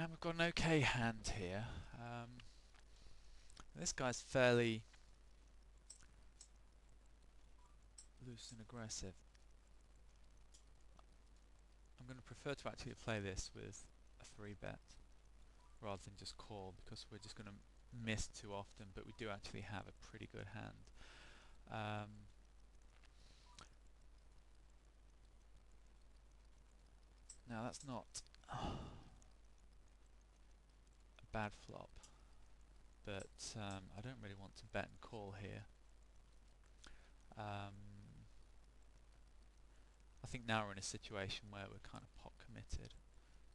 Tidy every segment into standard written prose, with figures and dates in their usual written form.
And we've got an okay hand here. This guy's fairly loose and aggressive. I'm going to prefer to actually play this with a 3-bet rather than just call, because we're just going to miss too often, but we do actually have a pretty good hand. Now that's not a bad flop, but I don't really want to bet and call here. I think now we're in a situation where we're kind of pot committed,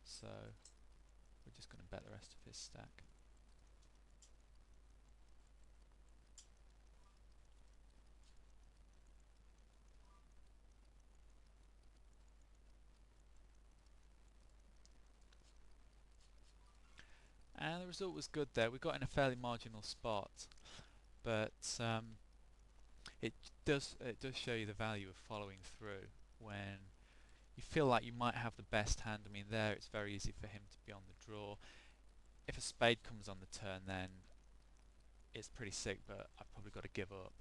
so we're just going to bet the rest of his stack. And the result was good there. We got in a fairly marginal spot, but it does show you the value of following through when you feel like you might have the best hand. I mean, there it's very easy for him to be on the draw. If a spade comes on the turn, then it's pretty sick, but I've probably got to give up.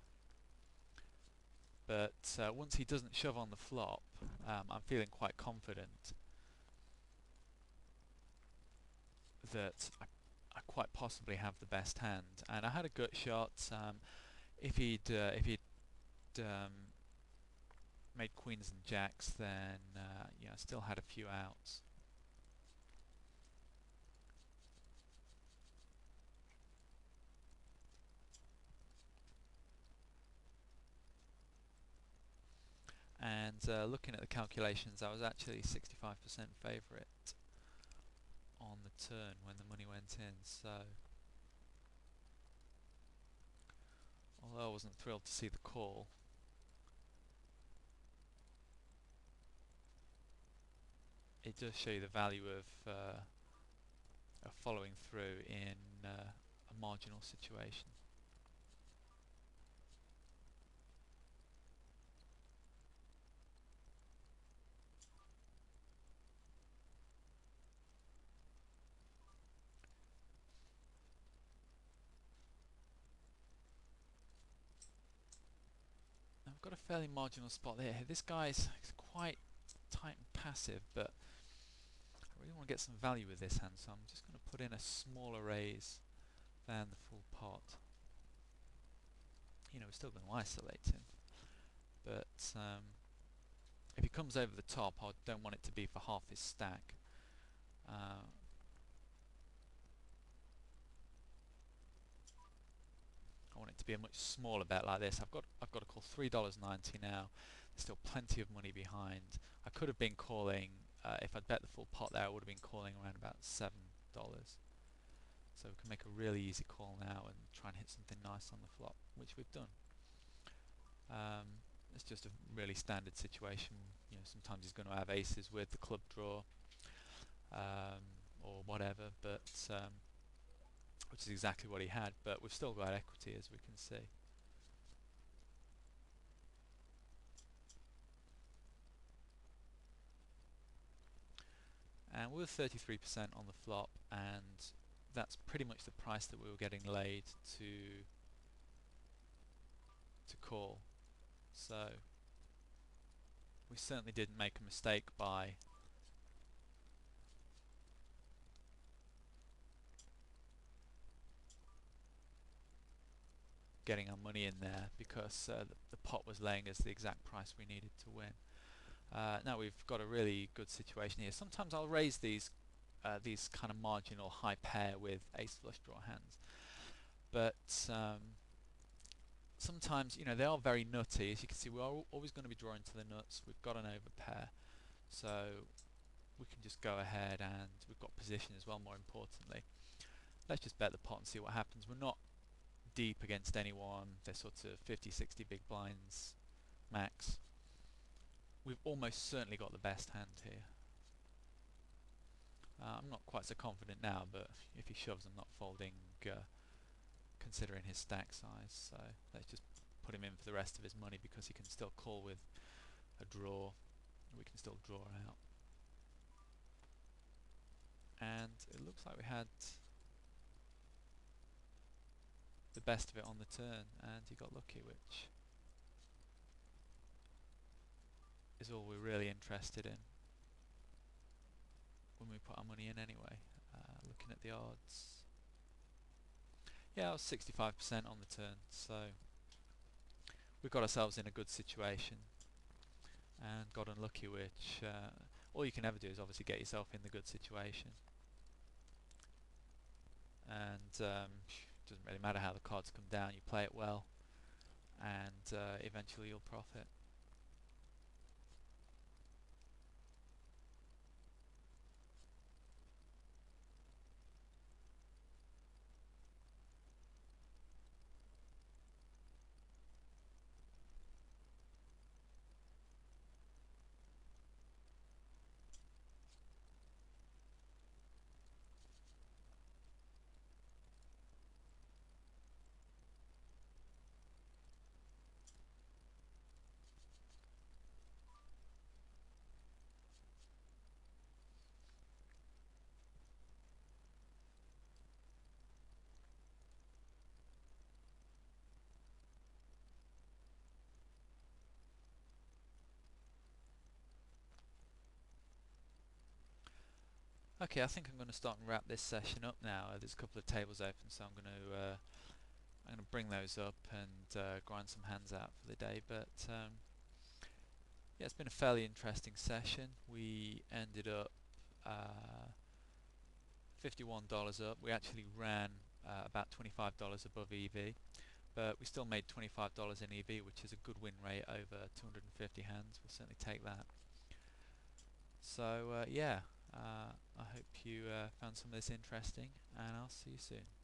But once he doesn't shove on the flop, I'm feeling quite confident that I quite possibly have the best hand. And I had a gut shot. If he'd made queens and jacks, then I still had a few outs. And looking at the calculations, I was actually 65% favourite on the turn when the money went in. So, although I wasn't thrilled to see the call, it does show you the value of following through in a marginal situation. Now I've got a fairly marginal spot there. This guy's quite tight and passive, but I really want to get some value with this hand, so I'm just going to put in a smaller raise than the full pot. We're still going to isolate him, but if he comes over the top, I don't want it to be for half his stack. I want it to be a much smaller bet like this. I've got to call $3.90 now. There's still plenty of money behind. I could have been calling, if I'd bet the full pot there, I would have been calling around about $7. So we can make a really easy call now and try and hit something nice on the flop, which we've done. It's just a really standard situation. Sometimes he's going to have aces with the club draw, or whatever, but which is exactly what he had. But we've still got equity, as we can see. And we were 33% on the flop, and that's pretty much the price that we were getting laid to call. So we certainly didn't make a mistake by getting our money in there, because the pot was laying us the exact price we needed to win. Now we've got a really good situation here. Sometimes I'll raise these kind of marginal high pair with ace flush draw hands, but sometimes they are very nutty. As you can see, we are always going to be drawing to the nuts. We've got an overpair, so we can just go ahead, and we've got position as well, more importantly. Let's just bet the pot and see what happens. We're not deep against anyone. They're sort of 50-60 big blinds max. We've almost certainly got the best hand here. I'm not quite so confident now, but if he shoves, I'm not folding, considering his stack size. So let's just put him in for the rest of his money, because he can still call with a draw. We can still draw out. and it looks like we had the best of it on the turn, and he got lucky, which is all we're really interested in when we put our money in anyway. Looking at the odds, yeah, I was 65% on the turn, so we got ourselves in a good situation and got unlucky, which all you can ever do is obviously get yourself in the good situation, and doesn't really matter how the cards come down, you play it well and eventually you'll profit. Okay, I think I'm going to start and wrap this session up now. There's a couple of tables open, so I'm going to bring those up and grind some hands out for the day. But yeah, it's been a fairly interesting session. We ended up $51 up. We actually ran about $25 above EV, but we still made $25 in EV, which is a good win rate over 250 hands. We'll certainly take that. So yeah, I hope you found some of this interesting, and I'll see you soon.